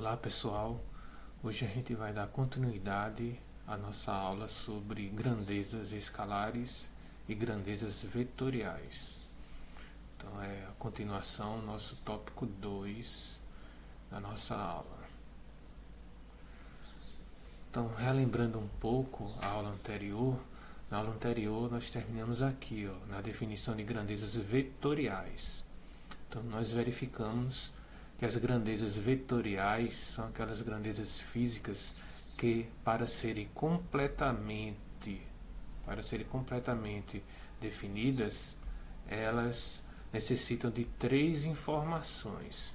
Olá pessoal, hoje a gente vai dar continuidade à nossa aula sobre grandezas escalares e grandezas vetoriais. Então é a continuação, nosso tópico 2 da nossa aula. Então, relembrando um pouco a aula anterior, na aula anterior nós terminamos aqui, na definição de grandezas vetoriais. Então nós verificamos que as grandezas vetoriais são aquelas grandezas físicas que, para serem completamente definidas, elas necessitam de 3 informações.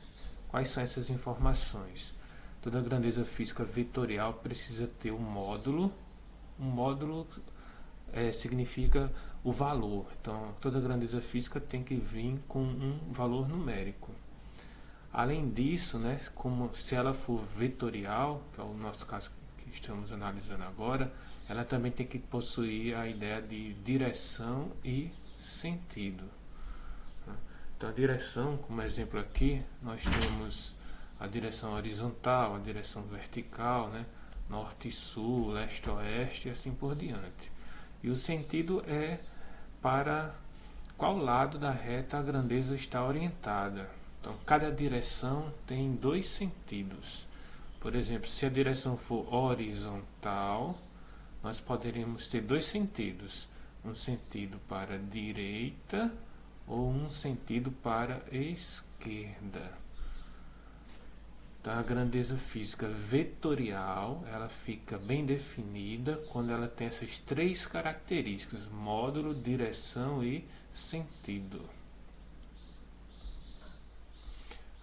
Quais são essas informações? Toda grandeza física vetorial precisa ter um módulo. Um módulo significa o valor. Então, toda grandeza física tem que vir com um valor numérico. Além disso, né, como se ela for vetorial, que é o nosso caso que estamos analisando agora, ela também tem que possuir a ideia de direção e sentido. Então, a direção, como exemplo aqui, nós temos a direção horizontal, a direção vertical, né, norte e sul, leste e oeste e assim por diante. E o sentido é para qual lado da reta a grandeza está orientada. Então, cada direção tem 2 sentidos. Por exemplo, se a direção for horizontal, nós poderemos ter 2 sentidos. Um sentido para a direita ou um sentido para a esquerda. Então, a grandeza física vetorial, ela fica bem definida quando ela tem essas 3 características: módulo, direção e sentido.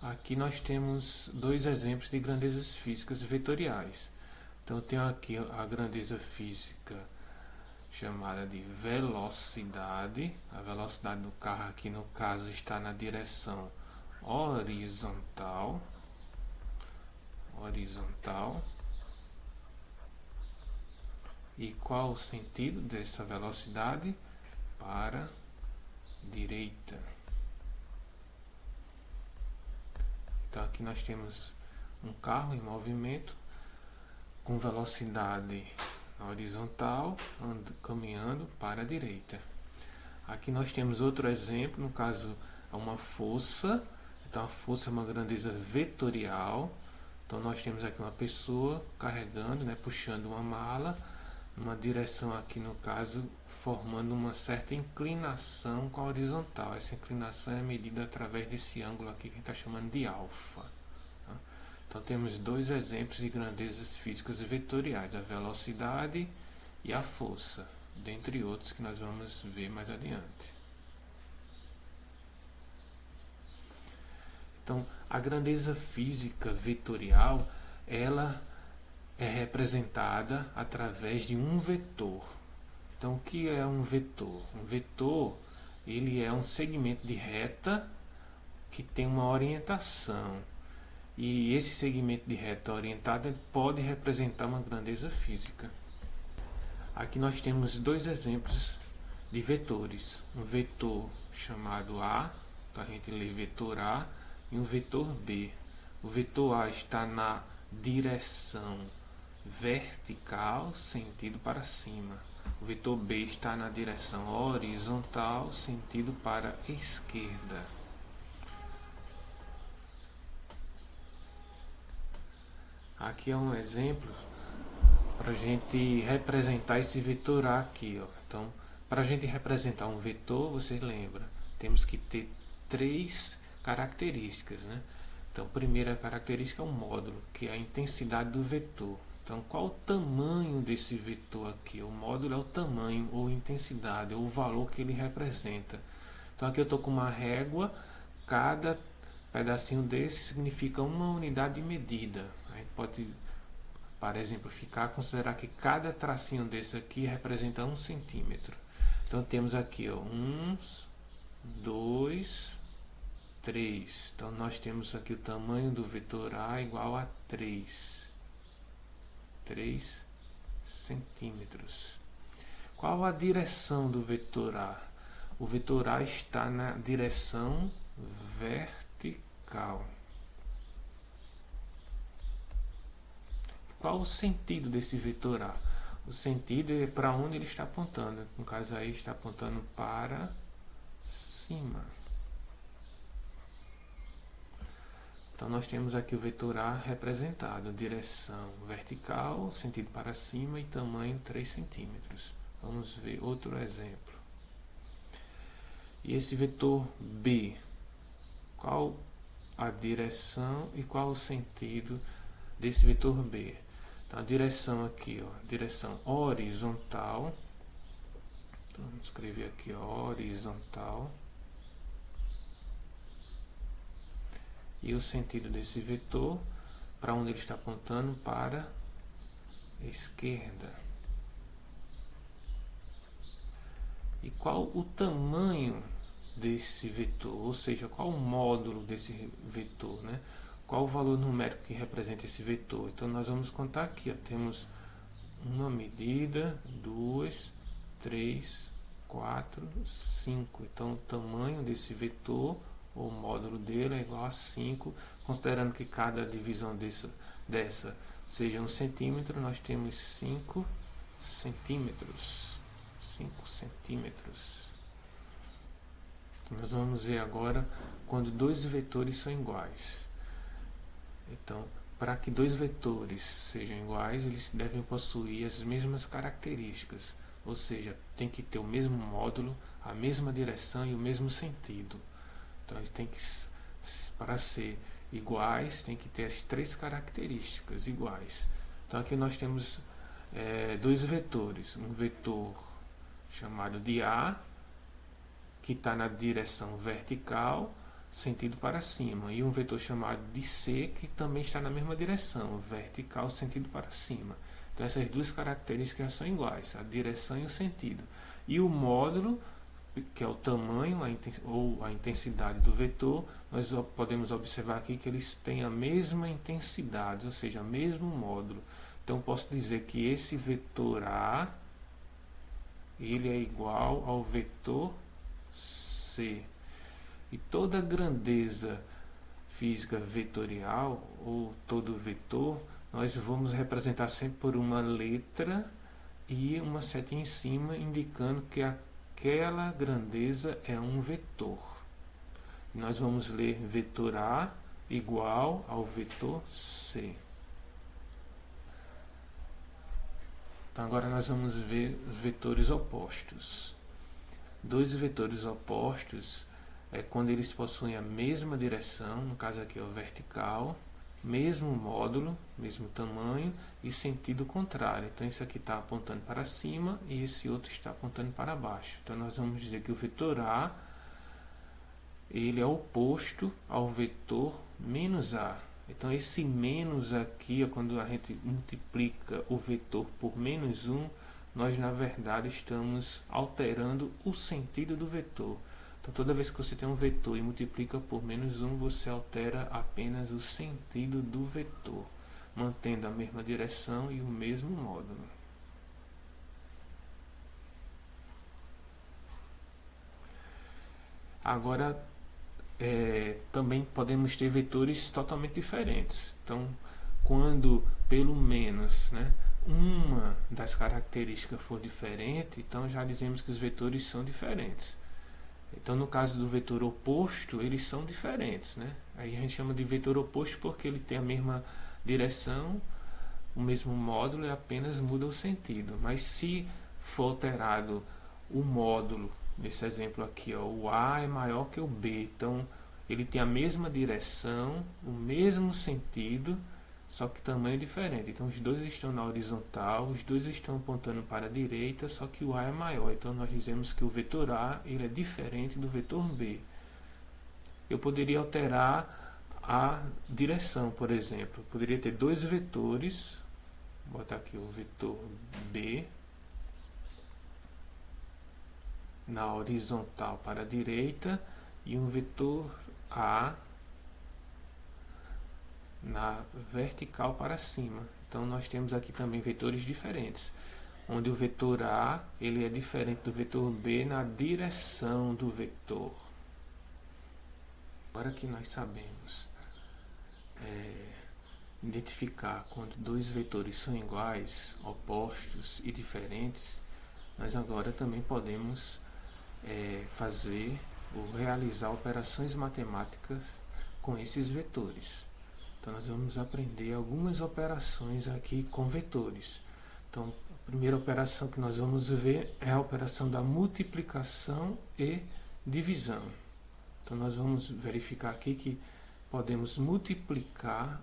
Aqui nós temos 2 exemplos de grandezas físicas vetoriais. Então, eu tenho aqui a grandeza física chamada de velocidade. A velocidade do carro aqui, no caso, está na direção horizontal. E qual o sentido dessa velocidade? Para a direita. Então, aqui nós temos um carro em movimento com velocidade horizontal, caminhando para a direita. Aqui nós temos outro exemplo, no caso, uma força. Então, a força é uma grandeza vetorial. Então, nós temos aqui uma pessoa carregando, né, puxando uma mala, numa direção aqui, no caso, formando uma certa inclinação com a horizontal. Essa inclinação é medida através desse ângulo aqui que a gente está chamando de alfa. Então, temos 2 exemplos de grandezas físicas vetoriais: a velocidade e a força, dentre outros que nós vamos ver mais adiante. Então, a grandeza física vetorial, ela é representada através de um vetor. Então, o que é um vetor? Um vetor, ele é um segmento de reta que tem uma orientação. E esse segmento de reta orientada pode representar uma grandeza física. Aqui nós temos 2 exemplos de vetores. Um vetor chamado A, então a gente lê vetor A, e um vetor B. O vetor A está na direção vertical, sentido para cima. O vetor B está na direção horizontal, sentido para a esquerda. Aqui é um exemplo para a gente representar esse vetor A aqui. Então, para a gente representar um vetor, você lembra, temos que ter 3 características, né? Então, a primeira característica é o módulo, que é a intensidade do vetor. Então, qual o tamanho desse vetor aqui? O módulo é o tamanho, ou intensidade, ou o valor que ele representa. Então, aqui eu estou com uma régua, cada pedacinho desse significa uma unidade de medida. A gente pode, para exemplificar, considerar que cada tracinho desse aqui representa 1 centímetro. Então, temos aqui 1, 2, 3. Então, nós temos aqui o tamanho do vetor A igual a 3 centímetros. Qual a direção do vetor A? O vetor A está na direção vertical. qual o sentido desse vetor A? O sentido é para onde ele está apontando. No caso aí está apontando para cima. Então nós temos aqui o vetor A representado, direção vertical, sentido para cima e tamanho 3 centímetros. Vamos ver outro exemplo. E esse vetor B, qual a direção e qual o sentido desse vetor B? Então a direção aqui, ó, direção horizontal. Então, vamos escrever aqui, ó, horizontal. E o sentido desse vetor, para onde ele está apontando? Para a esquerda. E qual o tamanho desse vetor? Ou seja, qual o módulo desse vetor, né? Qual o valor numérico que representa esse vetor? Então nós vamos contar aqui, ó, temos uma medida, 2, 3, 4, 5. Então o tamanho desse vetor, o módulo dele é igual a 5, considerando que cada divisão dessa seja 1 centímetro, nós temos 5 centímetros. 5 centímetros. Nós vamos ver agora quando dois vetores são iguais. Então, para que dois vetores sejam iguais, eles devem possuir as mesmas características, ou seja, tem que ter o mesmo módulo, a mesma direção e o mesmo sentido. Então, para ser iguais, tem que ter as três características iguais. Então, aqui nós temos dois vetores. Um vetor chamado de A, que está na direção vertical, sentido para cima. E um vetor chamado de C, que também está na mesma direção, vertical, sentido para cima. Então, essas duas características são iguais, a direção e o sentido. E o módulo, que é o tamanho ou a intensidade do vetor, nós podemos observar aqui que eles têm a mesma intensidade, ou seja, o mesmo módulo. Então posso dizer que esse vetor A, ele é igual ao vetor C. E toda grandeza física vetorial, ou todo vetor, nós vamos representar sempre por uma letra e uma setinha em cima, indicando que aquela grandeza é um vetor. Nós vamos ler vetor A igual ao vetor C. Então agora nós vamos ver vetores opostos. Dois vetores opostos é quando eles possuem a mesma direção, no caso aqui é o vertical, mesmo módulo, mesmo tamanho e sentido contrário. Então isso aqui está apontando para cima e esse outro está apontando para baixo. Então nós vamos dizer que o vetor A, ele é oposto ao vetor menos A. Então esse menos aqui, quando a gente multiplica o vetor por menos 1, nós na verdade estamos alterando o sentido do vetor. Então toda vez que você tem um vetor e multiplica por menos 1, você altera apenas o sentido do vetor, mantendo a mesma direção e o mesmo módulo. Agora, também podemos ter vetores totalmente diferentes. Então, quando pelo menos, né, uma das características for diferente, então já dizemos que os vetores são diferentes. Então, no caso do vetor oposto, eles são diferentes, né? Aí a gente chama de vetor oposto porque ele tem a mesma direção, o mesmo módulo e apenas muda o sentido. Mas se for alterado o módulo, nesse exemplo aqui, ó, o A é maior que o B, então ele tem a mesma direção, o mesmo sentido, só que tamanho diferente. Então os dois estão na horizontal, os dois estão apontando para a direita, só que o A é maior. Então nós dizemos que o vetor A ele é diferente do vetor B. Eu poderia alterar a direção, por exemplo. Eu poderia ter dois vetores, vou botar aqui o vetor B na horizontal para a direita e um vetor A na vertical para cima. Então nós temos aqui também vetores diferentes, onde o vetor A ele é diferente do vetor B na direção do vetor. Agora que nós sabemos identificar quando dois vetores são iguais, opostos e diferentes, nós agora também podemos fazer ou realizar operações matemáticas com esses vetores. Então nós vamos aprender algumas operações aqui com vetores. Então a primeira operação que nós vamos ver é a operação da multiplicação e divisão. Então nós vamos verificar aqui que podemos multiplicar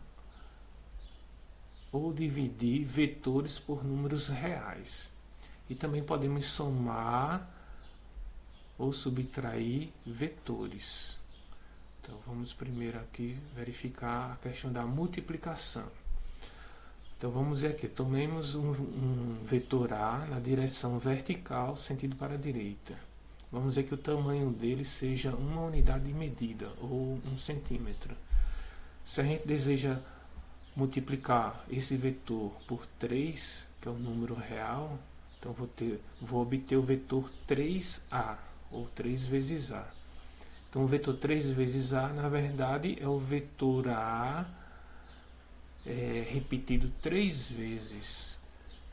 ou dividir vetores por números reais. E também podemos somar ou subtrair vetores. Então vamos primeiro aqui verificar a questão da multiplicação. Então vamos ver aqui, tomemos um vetor A na direção vertical, sentido para a direita. Vamos ver que o tamanho dele seja uma unidade de medida, ou 1 centímetro. Se a gente deseja multiplicar esse vetor por 3, que é o número real, então vou obter o vetor 3A, ou 3 vezes A. Então o vetor 3 vezes A, na verdade, é o vetor A repetido 3 vezes.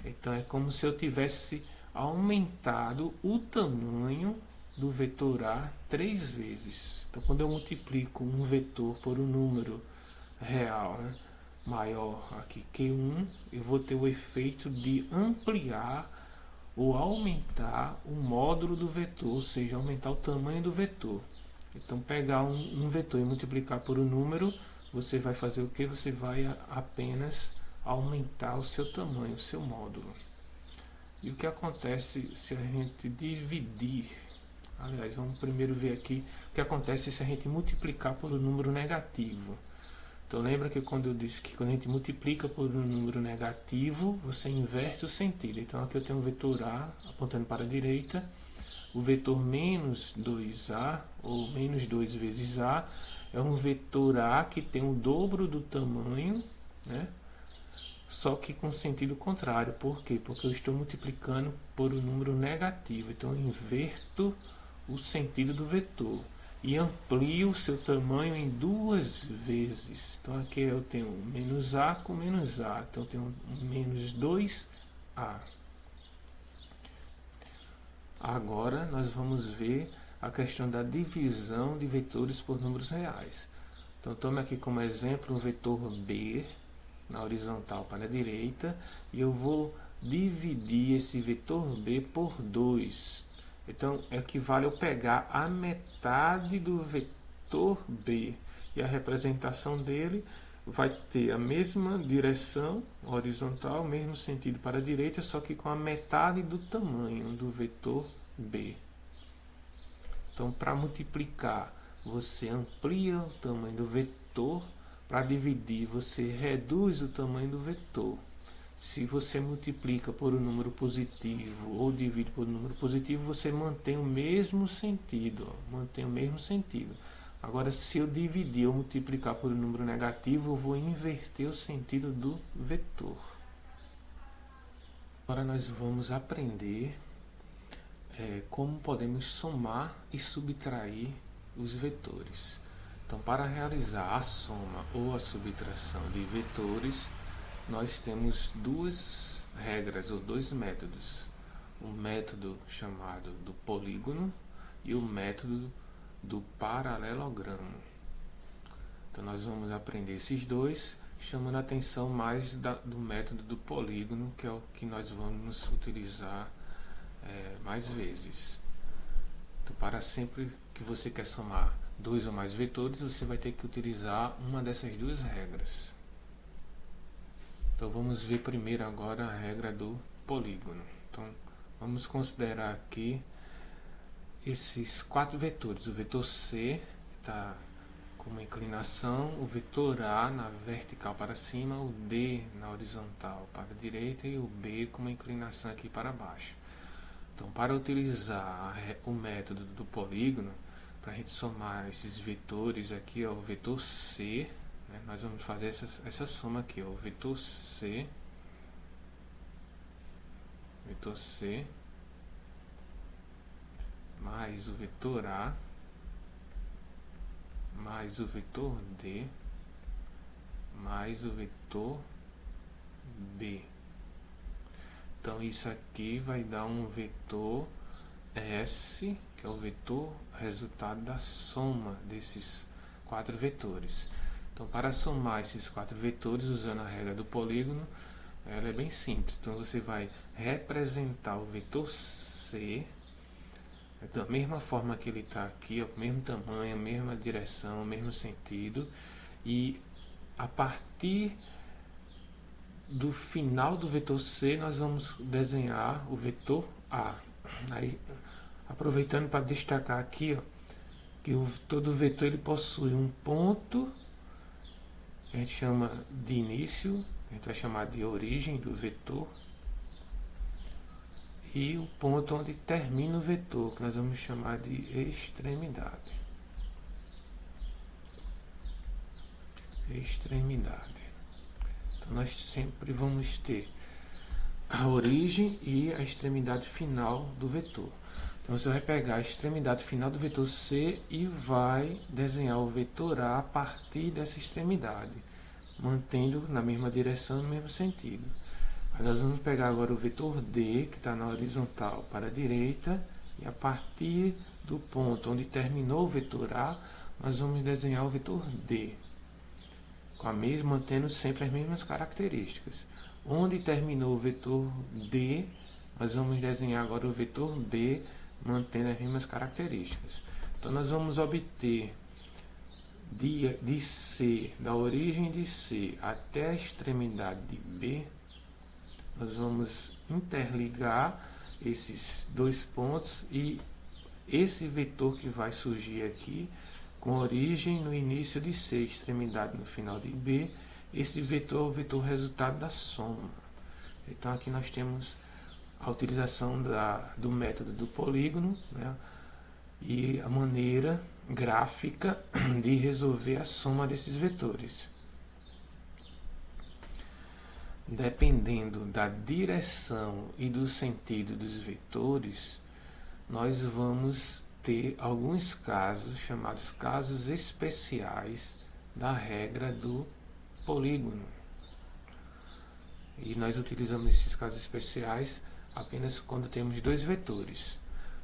Então é como se eu tivesse aumentado o tamanho do vetor A 3 vezes. Então quando eu multiplico um vetor por um número real, né, maior aqui que 1, eu vou ter o efeito de ampliar ou aumentar o módulo do vetor, ou seja, aumentar o tamanho do vetor. Então pegar um vetor e multiplicar por um número, você vai fazer o que? Você vai apenas aumentar o seu tamanho, o seu módulo. E o que acontece se a gente dividir? Aliás, vamos primeiro ver aqui o que acontece se a gente multiplicar por um número negativo. Então lembra que quando eu disse que quando a gente multiplica por um número negativo, você inverte o sentido. Então aqui eu tenho um vetor A apontando para a direita, o vetor menos 2A, ou menos 2 vezes A, é um vetor A que tem o dobro do tamanho, né? Só que com sentido contrário. Por quê? Porque eu estou multiplicando por um número negativo. Então eu inverto o sentido do vetor e amplio o seu tamanho em 2 vezes. Então aqui eu tenho menos A com menos A. Então eu tenho menos 2A. Agora nós vamos ver a questão da divisão de vetores por números reais. Então tome aqui como exemplo um vetor B na horizontal para a direita e eu vou dividir esse vetor B por 2. Então equivale eu pegar a metade do vetor B e a representação dele vai ter a mesma direção horizontal, mesmo sentido para a direita, só que com a metade do tamanho do vetor B. Então, para multiplicar, você amplia o tamanho do vetor, para dividir, você reduz o tamanho do vetor. Se você multiplica por um número positivo ou divide por um número positivo, você mantém o mesmo sentido. Agora, se eu dividir ou multiplicar por um número negativo, eu vou inverter o sentido do vetor. Agora nós vamos aprender como podemos somar e subtrair os vetores. Então, para realizar a soma ou a subtração de vetores, nós temos duas regras ou dois métodos. O método chamado do polígono e o método do paralelogramo. Então nós vamos aprender esses dois, chamando a atenção mais do método do polígono, que é o que nós vamos utilizar mais vezes. Então, para sempre que você quer somar dois ou mais vetores, você vai ter que utilizar uma dessas duas regras. Então vamos ver primeiro agora a regra do polígono. Então vamos considerar aqui esses 4 vetores. O vetor C está com uma inclinação, o vetor A na vertical para cima, o D na horizontal para a direita e o B com uma inclinação aqui para baixo. Então, para utilizar o método do polígono, para a gente somar esses vetores aqui, ó, o vetor C, né, nós vamos fazer essa soma aqui, ó, o vetor C mais o vetor A mais o vetor D mais o vetor B. Então isso aqui vai dar um vetor S, que é o vetor resultado da soma desses 4 vetores. Então, para somar esses 4 vetores usando a regra do polígono, ela é bem simples. Então você vai representar o vetor C da mesma forma que ele está aqui, ó, mesmo tamanho, mesma direção, mesmo sentido, e a partir do final do vetor C nós vamos desenhar o vetor A. Aí, aproveitando para destacar aqui, ó, que todo vetor ele possui um ponto que a gente chama de início, a gente vai chamar de origem do vetor, e o ponto onde termina o vetor, que nós vamos chamar de extremidade. Então nós sempre vamos ter a origem e a extremidade final do vetor. Então você vai pegar a extremidade final do vetor C e vai desenhar o vetor A partir dessa extremidade, mantendo na mesma direção, no mesmo sentido. Aí nós vamos pegar agora o vetor D, que está na horizontal para a direita, e a partir do ponto onde terminou o vetor A, nós vamos desenhar o vetor D, mantendo sempre as mesmas características. Onde terminou o vetor D, nós vamos desenhar agora o vetor B, mantendo as mesmas características. Então nós vamos obter de C, da origem de C até a extremidade de B, nós vamos interligar esses dois pontos e esse vetor que vai surgir aqui, com origem no início de C, extremidade no final de B, esse vetor é o vetor resultado da soma. Então aqui nós temos a utilização do método do polígono, né, e a maneira gráfica de resolver a soma desses vetores. Dependendo da direção e do sentido dos vetores, nós vamos ter alguns casos, chamados casos especiais da regra do polígono. E nós utilizamos esses casos especiais apenas quando temos dois vetores.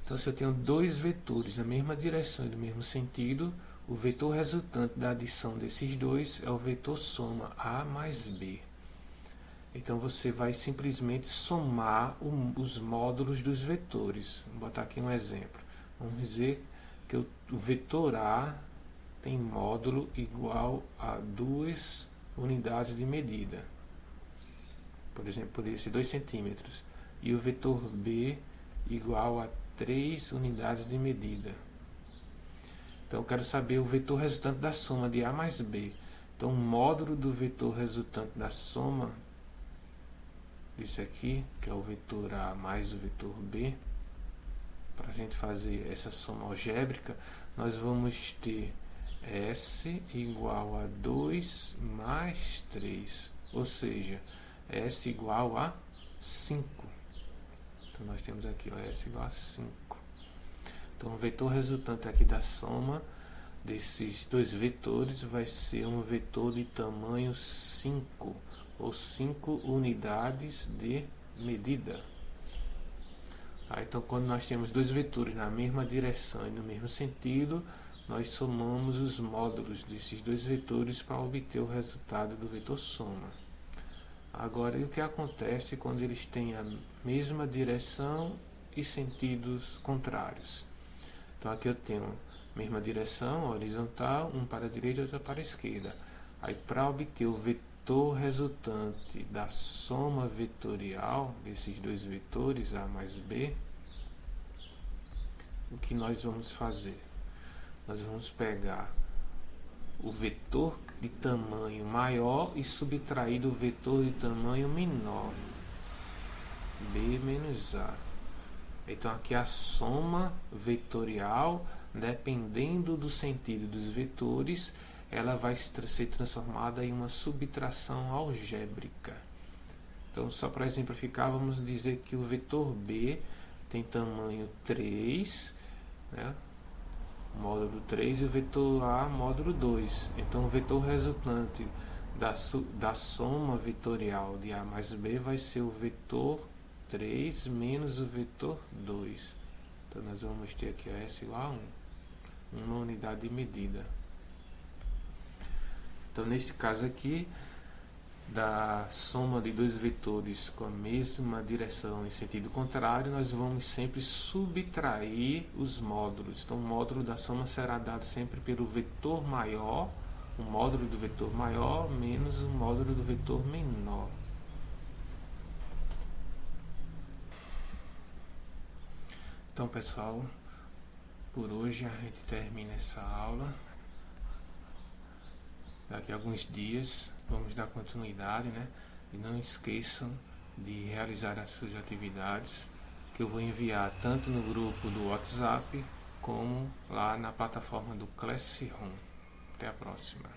Então, se eu tenho dois vetores na mesma direção e no mesmo sentido, o vetor resultante da adição desses dois é o vetor soma A mais B. Então você vai simplesmente somar os módulos dos vetores. Vou botar aqui um exemplo. Vamos dizer que o vetor A tem módulo igual a 2 unidades de medida. Por exemplo, poderia ser 2 centímetros. E o vetor B igual a 3 unidades de medida. Então eu quero saber o vetor resultante da soma de A mais B. Então o módulo do vetor resultante da soma isso aqui, que é o vetor A mais o vetor B, para a gente fazer essa soma algébrica, nós vamos ter S igual a 2 mais 3, ou seja, S igual a 5. Então nós temos aqui ó, S igual a 5. Então o vetor resultante aqui da soma desses dois vetores vai ser um vetor de tamanho 5, ou 5 unidades de medida. Então quando nós temos dois vetores na mesma direção e no mesmo sentido, nós somamos os módulos desses dois vetores para obter o resultado do vetor soma. Agora, o que acontece quando eles têm a mesma direção e sentidos contrários? Então aqui eu tenho a mesma direção, horizontal, um para a direita e outro para a esquerda. Aí para obter o vetor resultante da soma vetorial desses dois vetores, A mais B, o que nós vamos fazer? Nós vamos pegar o vetor de tamanho maior e subtrair do vetor de tamanho menor, B menos A. Então aqui a soma vetorial, dependendo do sentido dos vetores, ela vai ser transformada em uma subtração algébrica. Então, só para exemplificar, vamos dizer que o vetor B tem tamanho 3, né, módulo 3, e o vetor A módulo 2. Então, o vetor resultante da soma vetorial de A mais B vai ser o vetor 3 menos o vetor 2. Então nós vamos ter aqui S igual a 1, uma unidade de medida. Então nesse caso aqui, da soma de dois vetores com a mesma direção em sentido contrário, nós vamos sempre subtrair os módulos. Então o módulo da soma será dado sempre pelo vetor maior, o módulo do vetor maior menos o módulo do vetor menor. Então, pessoal, por hoje a gente termina essa aula. Daqui a alguns dias vamos dar continuidade, né? E não esqueçam de realizar as suas atividades, que eu vou enviar tanto no grupo do WhatsApp como lá na plataforma do Classroom. Até a próxima.